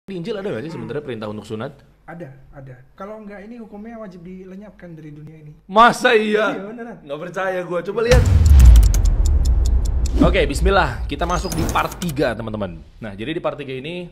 Di Injil ada nggak sih sebenarnya perintah untuk sunat? Ada. Kalau enggak ini hukumnya wajib dilenyapkan dari dunia ini. Masa iya? Iya beneran. Nggak percaya gue, coba lihat. Oke, bismillah. Kita masuk di part 3 teman-teman. Nah, jadi di part 3 ini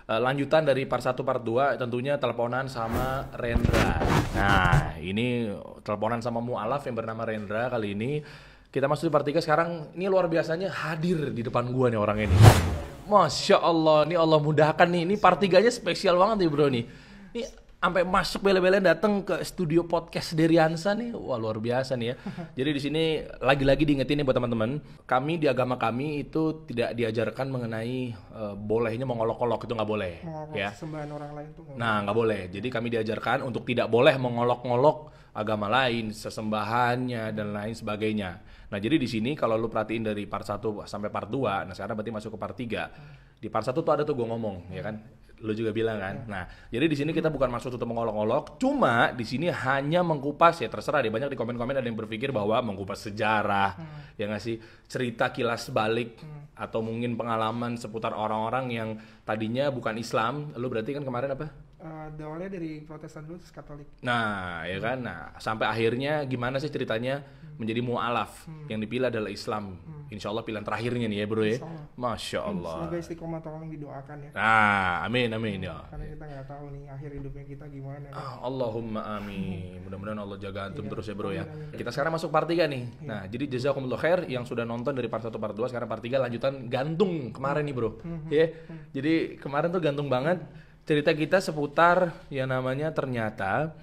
lanjutan dari part 1, part 2 tentunya teleponan sama Rendra. Nah, ini teleponan sama mu'alaf yang bernama Rendra kali ini. Kita masuk di part 3 sekarang. Ini luar biasanya hadir di depan gua nih orang ini. Masya Allah, ini Allah mudahkan nih. Ini part 3-nya spesial banget nih bro nih. Ini sampai masuk bela-belain datang ke studio podcast Deriansa nih. Wah, luar biasa nih ya. Jadi di sini lagi-lagi diingetin nih buat teman-teman. Kami di agama kami itu tidak diajarkan mengenai bolehnya mengolok-olok, itu nggak boleh. Mengolok Ya. sembahan orang lain tuh. Nah, nggak boleh. Jadi kami diajarkan untuk tidak boleh mengolok-olok agama lain, sesembahannya dan lain sebagainya. Nah, jadi di sini kalau lu perhatiin dari part 1 sampai part 2, nah sekarang berarti masuk ke part 3. Di part 1 tuh ada tuh gue ngomong, ya kan? Lu juga bilang kan. Nah, jadi di sini kita bukan maksud untuk mengolok-olok, cuma di sini hanya mengkupas, ya terserah deh, banyak di komen-komen ada yang berpikir bahwa mengkupas sejarah, ya nggak sih, cerita kilas balik atau mungkin pengalaman seputar orang-orang yang tadinya bukan Islam. Lu berarti kan kemarin apa? Awalnya dari Protestan dulu terus Katolik. Nah, ya kan. Nah, sampai akhirnya gimana sih ceritanya menjadi mu'alaf yang dipilih adalah Islam. Insya Allah pilihan terakhirnya nih ya bro ya. Insyaallah. Masya Allah. Semoga istiqomah tolong didoakan ya. Nah, amin ya. Karena kita nggak tahu nih akhir hidupnya kita gimana. Nih. Allahumma amin. Mudah-mudahan Allah jaga antum terus ya bro ya. Amin. Kita sekarang masuk part 3 nih. Nah, jadi jazakumullah khair yang sudah nonton dari part 1, part 2, sekarang part 3 lanjutan gantung kemarin nih bro. Ya. Jadi kemarin tuh gantung banget. Cerita kita seputar yang namanya ternyata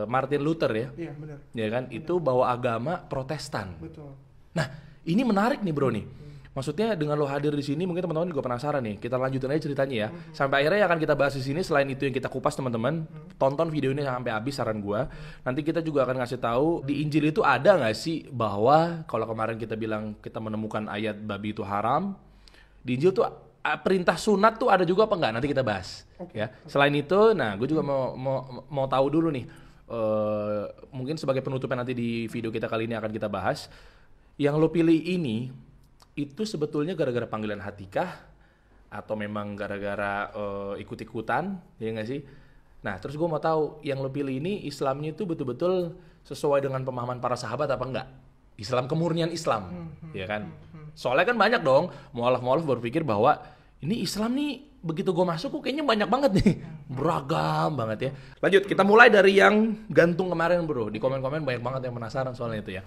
Martin Luther ya. Iya benar. Ya kan, itu bawa agama Protestan. Betul. Nah, ini menarik nih bro nih. Maksudnya dengan lo hadir di sini mungkin teman-teman juga penasaran nih. Kita lanjutin aja ceritanya ya. Sampai akhirnya yang akan kita bahas di sini selain itu yang kita kupas teman-teman, tonton video ini sampai habis saran gua. Nanti kita juga akan ngasih tahu di Injil itu ada nggak sih bahwa kalau kemarin kita bilang kita menemukan ayat babi itu haram, di Injil tuh perintah sunat tuh ada juga apa enggak? Nanti kita bahas. Ya. Selain itu, nah gue juga mau tahu dulu nih. Mungkin sebagai penutupan nanti di video kita kali ini akan kita bahas. Yang lo pilih ini itu sebetulnya gara-gara panggilan hatikah atau memang gara-gara ikut-ikutan, ya nggak sih? Nah, terus gue mau tahu yang lo pilih ini Islamnya itu betul-betul sesuai dengan pemahaman para sahabat apa enggak? Islam kemurnian Islam, ya kan? Soalnya kan banyak dong mu'alaf-mu'alaf berpikir bahwa ini Islam nih begitu gue masuk kok kayaknya banyak banget nih, beragam banget ya. Lanjut, kita mulai dari yang gantung kemarin bro. Di komen-komen banyak banget yang penasaran soalnya itu ya.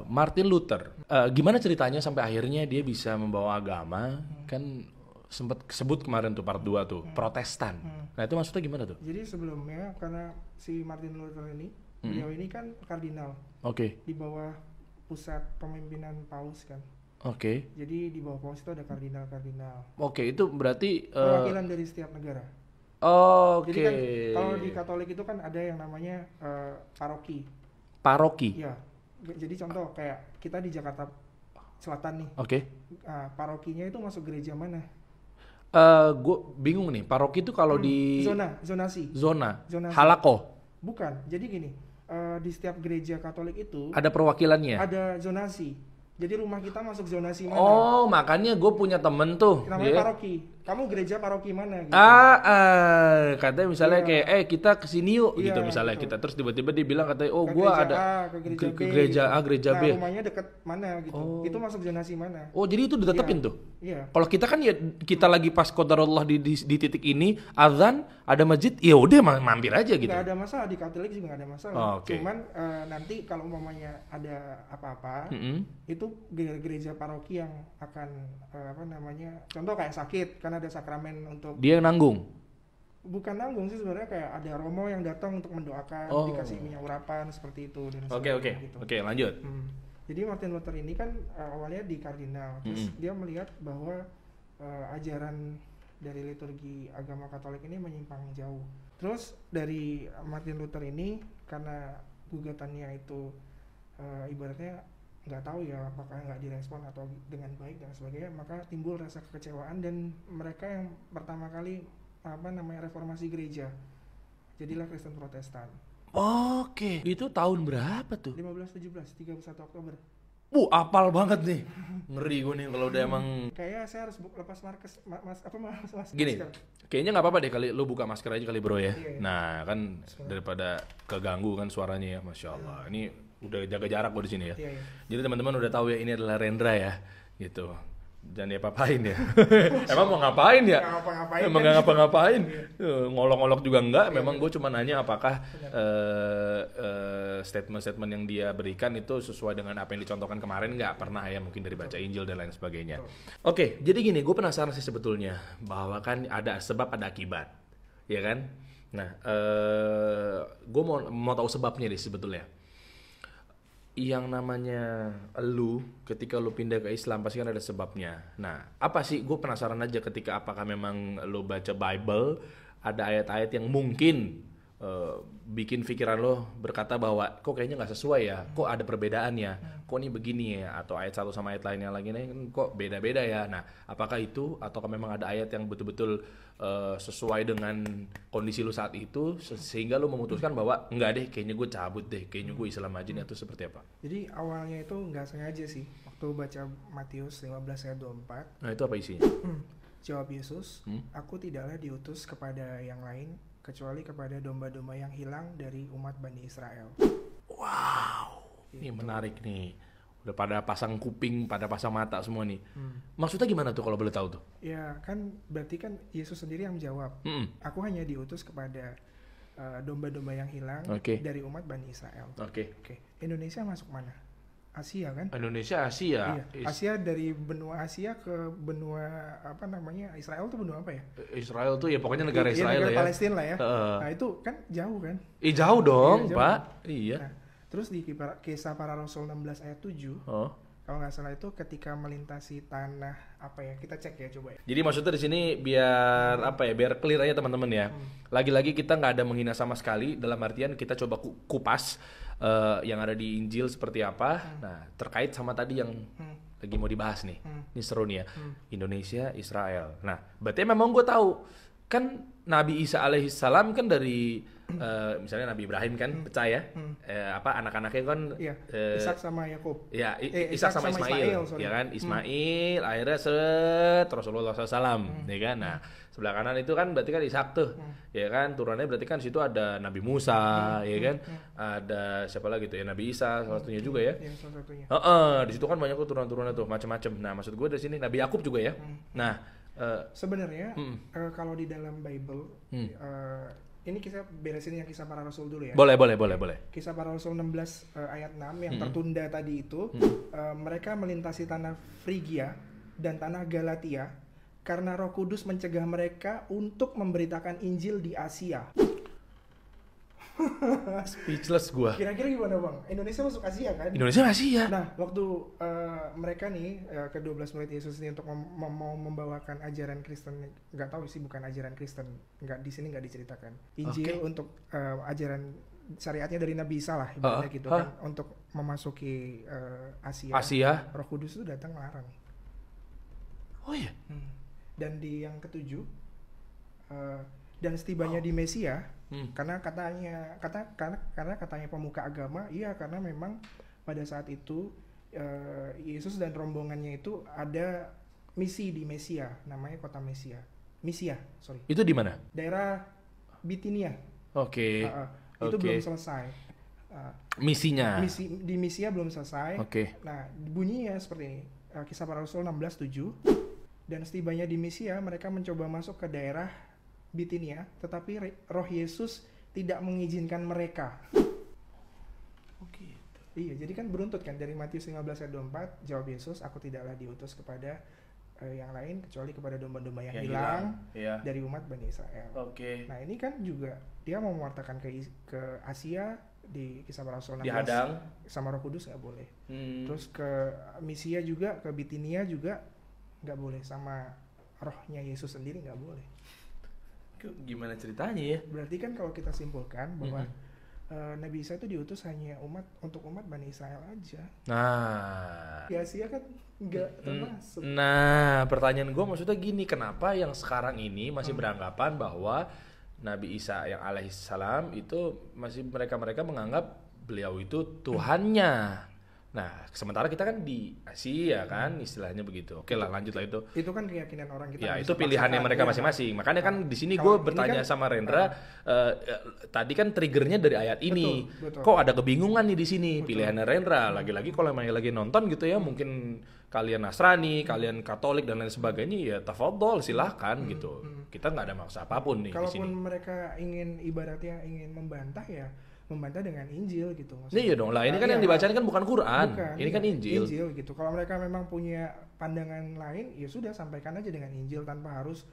Martin Luther, gimana ceritanya sampai akhirnya dia bisa membawa agama, kan sempat sebut kemarin tuh part 2 tuh, Protestan. Nah itu maksudnya gimana tuh? Jadi sebelumnya karena si Martin Luther ini, beliau ini kan kardinal. Oke. Di bawah pusat pemimpinan Paus kan. Oke. Jadi di bawah Paus itu ada kardinal-kardinal. Oke, itu berarti perwakilan dari setiap negara. Oke. Jadi kan kalau di Katolik itu kan ada yang namanya paroki. Paroki. Iya. Jadi contoh kayak kita di Jakarta Selatan nih. Oke. Parokinya itu masuk gereja mana? Gue bingung nih. Paroki itu kalau di zonasi. Zonasi. Halako. Bukan. Jadi gini, di setiap gereja Katolik itu ada perwakilannya. Ada zonasi. Jadi rumah kita masuk zonasi mana? Oh, makanya gue punya temen tuh. Namanya paroki. Kamu gereja paroki mana? Gitu. Katanya misalnya kayak kita kesini yuk gitu Iya, misalnya betul. kita terus tiba-tiba dia bilang katanya Ke gue gereja ada A, ke gereja B, gereja A, gereja nah, B. rumahnya deket mana gitu. Oh. Itu masuk zonasi mana? Oh, jadi itu ditetepin Iya. tuh. Iya. Kalau kita kan ya kita lagi pas qadarullah di titik ini azan ada masjid ya udah mampir aja gitu. Nggak ada masalah di Katolik juga nggak ada masalah. Oh, oke. Cuman nanti kalau umpamanya ada apa-apa, itu gereja paroki yang akan contoh kayak sakit kan ada sakramen untuk Dia yang nanggung. bukan nanggung sih sebenarnya kayak ada romo yang datang untuk mendoakan, dikasih minyak urapan seperti itu dan sebagainya gitu. Oke, lanjut. Jadi Martin Luther ini kan awalnya di kardinal, terus dia melihat bahwa ajaran dari liturgi agama Katolik ini menyimpang jauh. Terus dari Martin Luther ini karena gugatannya itu ibaratnya nggak tahu ya apakah nggak direspon atau dengan baik dan sebagainya, maka timbul rasa kekecewaan dan mereka yang pertama kali reformasi gereja, jadilah Kristen Protestan. Oke, itu tahun berapa tuh? 1517, 31 Oktober. Apal banget nih. Ngeri gue nih kalau udah emang Kayaknya saya harus lepas Marcus, mas gini. sekarang. Kayaknya nggak apa-apa deh kali lu buka masker aja kali bro ya. Iya. Nah kan daripada keganggu kan suaranya ya, masya Allah. Ini udah jaga jarak gue di sini ya. Iya. Jadi teman-teman udah tahu ya ini adalah Rendra ya, gitu. Jangan diapa-apain ya. Emang mau ngapain ya? Emang nggak ngapa-ngapain. Ngolok-ngolok juga enggak. Memang gue cuma nanya apakah statement-statement yang dia berikan itu sesuai dengan apa yang dicontohkan kemarin, nggak pernah ya, mungkin dari baca Injil dan lain sebagainya. Oke, jadi gini, gue penasaran sih sebetulnya bahwa kan ada sebab ada akibat, ya kan? Nah, gue mau tahu sebabnya deh sebetulnya. Yang namanya ketika lu pindah ke Islam pasti kan ada sebabnya. Nah, apa sih, gue penasaran aja ketika apakah memang lu baca Bible ada ayat-ayat yang mungkin bikin pikiran lo berkata bahwa kok kayaknya nggak sesuai ya, kok ada perbedaannya, kok ini begini ya, atau ayat satu sama ayat lainnya lagi nih kok beda-beda ya. Nah, apakah itu ataukah memang ada ayat yang betul-betul sesuai dengan kondisi lu saat itu sehingga lu memutuskan bahwa enggak deh, kayaknya gue cabut deh, kayaknya gue Islam aja nih, atau seperti apa? Jadi awalnya itu nggak sengaja sih, waktu baca Matius 15 ayat 24. Nah, itu apa isinya? Jawab Yesus, aku tidaklah diutus kepada yang lain kecuali kepada domba-domba yang hilang dari umat Bani Israel. Wow, ini menarik nih. Udah pada pasang kuping, pada pasang mata semua nih. Maksudnya gimana tuh kalau boleh tahu tuh? Ya kan berarti kan Yesus sendiri yang menjawab. Aku hanya diutus kepada domba-domba yang hilang dari umat Bani Israel. Oke. Indonesia masuk mana? Asia kan? Indonesia Asia. Iya. Asia, dari benua Asia ke benua apa namanya? Israel tuh benua apa ya? Israel tuh ya pokoknya negara Israel negara ya. Palestina lah ya. Nah, itu kan jauh kan? Jauh dong, Jauh. Pak. Iya. Nah, terus di Kisah Para Rasul 16 ayat 7. Kalau nggak salah itu ketika melintasi tanah apa ya? Kita cek ya coba ya. Jadi maksudnya di sini biar apa ya? Biar clear aja teman-teman ya. Lagi-lagi kita nggak ada menghina sama sekali, dalam artian kita coba kupas yang ada di Injil seperti apa. Nah, terkait sama tadi yang lagi mau dibahas nih. Ini seru nih ya. Indonesia, Israel. Nah, berarti memang gue tahu kan Nabi Isa alaihissalam kan dari misalnya Nabi Ibrahim kan percaya anak-anaknya kan Ishak sama Yakub. Ya, Ishak sama Ismail, ya kan? Ismail akhirnya Rasulullah SAW, ya kan? Nah, sebelah kanan itu kan berarti kan Ishak tuh, ya kan? Turunannya berarti kan situ ada Nabi Musa, ya kan? Ada siapa lagi tuh ya, Nabi Isa salah satunya juga ya. Iya, salah satunya. Di situ kan banyak tuh turunan-turunannya tuh, macam-macam. Nah, maksud gue dari sini Nabi Yakub juga ya. Nah, sebenarnya kalau di dalam Bible ini kita beresin yang Kisah Para Rasul dulu ya. Boleh. Kisah Para Rasul 16 ayat 6 yang tertunda tadi itu, mereka melintasi tanah Frigia dan tanah Galatia karena Roh Kudus mencegah mereka untuk memberitakan Injil di Asia. Speechless gua. Kira-kira gimana Bang? Indonesia masuk Asia kan? Indonesia Asia. Nah, waktu mereka nih ke-12 murid Yesus ini untuk mau membawakan ajaran Kristen, nggak tahu sih, bukan ajaran Kristen, nggak di sini nggak diceritakan. Injil untuk ajaran syariatnya dari Nabi Isa lah ibaratnya gitu kan, untuk memasuki Asia. Roh Kudus itu datang melarang. Oh iya. Dan di yang ketujuh, dan setibanya di Mesia, karena katanya pemuka agama, iya, karena memang pada saat itu Yesus dan rombongannya itu ada misi di Mesia, namanya kota Misia. Itu di mana? Daerah Bitinia. Itu belum selesai. Misinya. Di Misia belum selesai. Nah, bunyinya seperti ini. Kisah Para Rasul 16:7. Dan setibanya di Misia, mereka mencoba masuk ke daerah Bitinia, tetapi Roh Yesus tidak mengizinkan mereka. Iya, jadi kan beruntut kan dari Matius 15 ayat 24, jawab Yesus, aku tidaklah diutus kepada yang lain kecuali kepada domba-domba yang hilang dari umat Bani Israel. Nah, ini kan juga dia mau mewartakan ke Asia di Kisah Para Rasul 16. Dihadang sama Roh Kudus nggak boleh. Terus ke Misia juga, ke Bitinia juga nggak boleh, sama rohnya Yesus sendiri nggak boleh. Gimana ceritanya ya? Berarti kan kalau kita simpulkan bahwa Nabi Isa itu diutus hanya untuk umat Bani Israel aja. Nah, di Asia kan nggak termasuk. Nah, pertanyaan gue maksudnya gini, kenapa yang sekarang ini masih beranggapan bahwa Nabi Isa yang alaihissalam itu masih mereka menganggap beliau itu Tuhannya, Nah, sementara kita kan di Asia kan, istilahnya begitu. Oke lah, lanjut lah itu. Itu kan keyakinan orang kita. Ya, itu pilihannya mereka masing-masing. Makanya kan di sini gue bertanya kan, sama Rendra, tadi kan triggernya dari ayat ini. Betul. Kok ada kebingungan nih di sini? Pilihannya Rendra. Lagi-lagi kalau emang lagi nonton gitu ya, mungkin kalian Nasrani, kalian Katolik dan lain sebagainya, ya tafadhol silahkan gitu. Kita nggak ada maksa apapun nih di sini. Kalaupun mereka ingin ibaratnya ingin membantah ya membantah dengan Injil gitu. Iya dong lah, ini kan yang dibacakan kan bukan Quran, ini kan Injil. Injil gitu. Kalau mereka memang punya pandangan lain, ya sudah sampaikan aja dengan Injil tanpa harus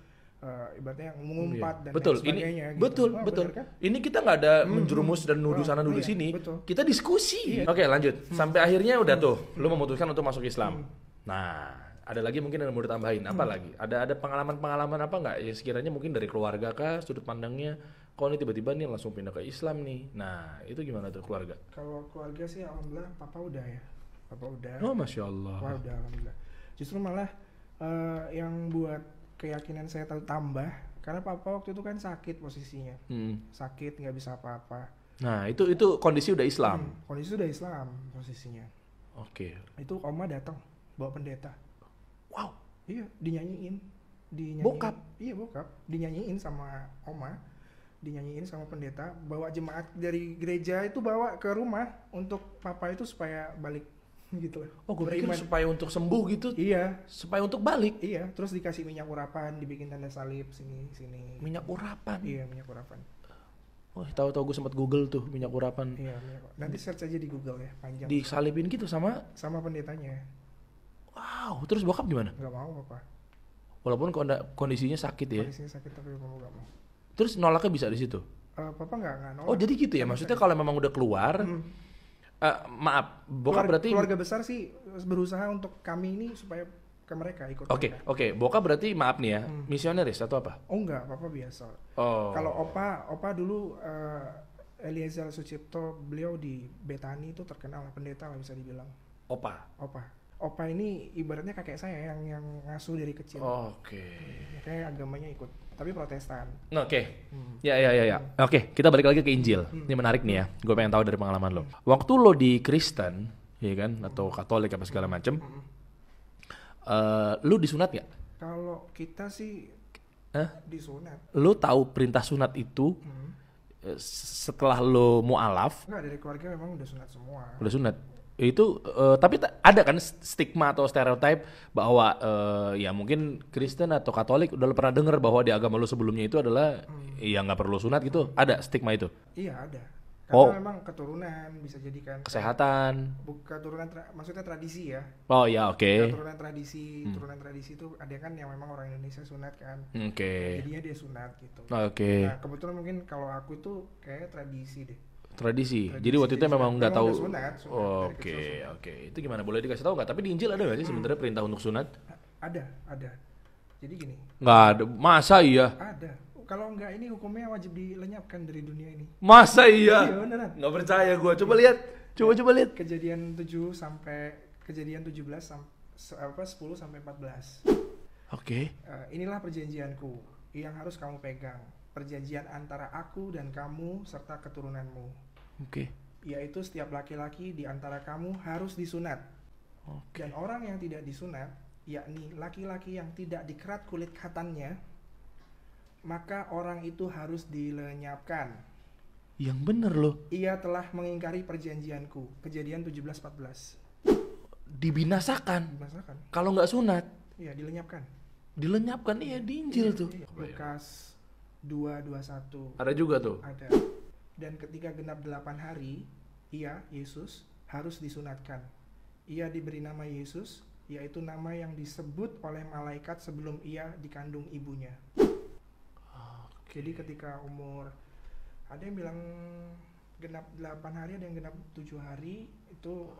ibaratnya mengumpat dan betul, sebagainya. Ini, gitu. Betul. Kan? Ini kita nggak ada menjerumus dan nuduh sana nuduh sini. Betul. Kita diskusi. Oke, lanjut. Sampai akhirnya udah tuh, lu memutuskan untuk masuk Islam. Nah, ada lagi mungkin yang mau ditambahin. Apa lagi? Ada pengalaman-pengalaman apa nggak? Ya sekiranya mungkin dari keluarga kah, sudut pandangnya. Kok ini tiba-tiba nih langsung pindah ke Islam nih. Nah, itu gimana tuh keluarga? Kalau keluarga sih alhamdulillah papa udah ya. Papa udah. Oh, Masya Allah. Wah, udah alhamdulillah. Justru malah yang buat keyakinan saya tambah karena papa waktu itu kan sakit posisinya. Sakit, nggak bisa apa-apa. Nah, itu kondisi udah Islam. Kondisi udah Islam posisinya. Oke. Itu oma datang bawa pendeta. Wow. Iya, dinyanyiin. Bokap. Iya, bokap. Dinyanyiin sama oma. Dinyanyiin sama pendeta, bawa jemaat dari gereja itu bawa ke rumah untuk papa itu supaya balik gitu lah. Oh, gue pikir supaya untuk sembuh gitu. Iya. Supaya untuk balik. Iya. Terus dikasih minyak urapan, dibikin tanda salib sini. Minyak urapan. Iya, minyak urapan. Oh, tahu gue sempat Google tuh minyak urapan. Iya, nanti search aja di Google ya, panjang. Disalibin gitu sama pendetanya. Wow, terus bokap gimana? Gak mau papa. Walaupun kondisinya sakit ya. Kondisinya sakit tapi papa gak mau. Terus nolaknya bisa di situ? Papa nggak nolak. Oh, jadi gitu ya? Maksudnya kalau memang udah keluar, maaf, bokap berarti keluarga besar sih berusaha untuk kami ini supaya ke mereka ikut. Oke. Bokap berarti maaf nih ya, misioneris atau apa? Oh enggak, papa biasa. Oh. Kalau opa dulu Eliezer Sucipto, beliau di Betani itu terkenal pendeta lah bisa dibilang. Opa ini ibaratnya kakek saya yang ngasuh dari kecil. Oke. Makanya agamanya ikut, tapi Protestan. Oke. Ya. Oke, kita balik lagi ke Injil. Ini menarik nih ya. Gue pengen tahu dari pengalaman lo. Waktu lo di Kristen, ya kan, atau Katolik apa segala macem, lo disunat gak? Kalau kita sih disunat. Lo tahu perintah sunat itu setelah lo mu'alaf? Enggak, dari keluarga memang udah sunat semua. Udah sunat. Itu tapi ada kan stigma atau stereotype bahwa ya mungkin Kristen atau Katolik udah pernah dengar bahwa di agama lu sebelumnya itu adalah ya nggak perlu sunat gitu. Ada stigma itu? Iya, ada. Karena memang keturunan bisa jadikan kesehatan. Keturunan maksudnya tradisi ya. Oh ya, oke. Turunan tradisi itu ada kan yang memang orang Indonesia sunat kan. Oke. Jadinya dia sunat gitu. Oke. Nah, kebetulan mungkin kalau aku itu kayak tradisi deh. Tradisi. Jadi waktu itu memang nggak tahu. Sunat, Oke. Itu gimana? Boleh dikasih tahu nggak? Tapi di Injil ada nggak sih sebenarnya perintah untuk sunat? Ada. Jadi gini. Nggak ada. Masa iya? Ada. Kalau nggak ini hukumnya wajib dilenyapkan dari dunia ini. Masa iya? Iya beneran. Nggak percaya gue. Coba lihat. Coba lihat. Kejadian 17 sampai 10 sampai 14. Oke. Inilah perjanjianku yang harus kamu pegang. Perjanjian antara aku dan kamu serta keturunanmu. Oke. Yaitu setiap laki-laki di antara kamu harus disunat. Oke. Dan orang yang tidak disunat, yakni laki-laki yang tidak dikerat kulit khatannya, maka orang itu harus dilenyapkan. Yang bener loh. Ia telah mengingkari perjanjianku. Kejadian 17:14. Dibinasakan. Kalau nggak sunat. Iya, dilenyapkan. Iya di Injil tuh. Lukas 2:21. Ada juga tuh. Ada. Dan ketika genap 8 hari, ia, Yesus, harus disunatkan. Ia diberi nama Yesus, yaitu nama yang disebut oleh malaikat sebelum ia dikandung ibunya. Jadi ketika umur, ada yang bilang genap 8 hari, ada yang genap 7 hari, itu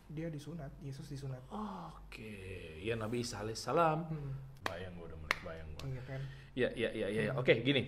dia disunat, Yesus disunat. Oke. Ya Nabi Isa alaihissalam. Bayang gue udah mulai bayang gue. Iya kan? Ya. Oke, gini.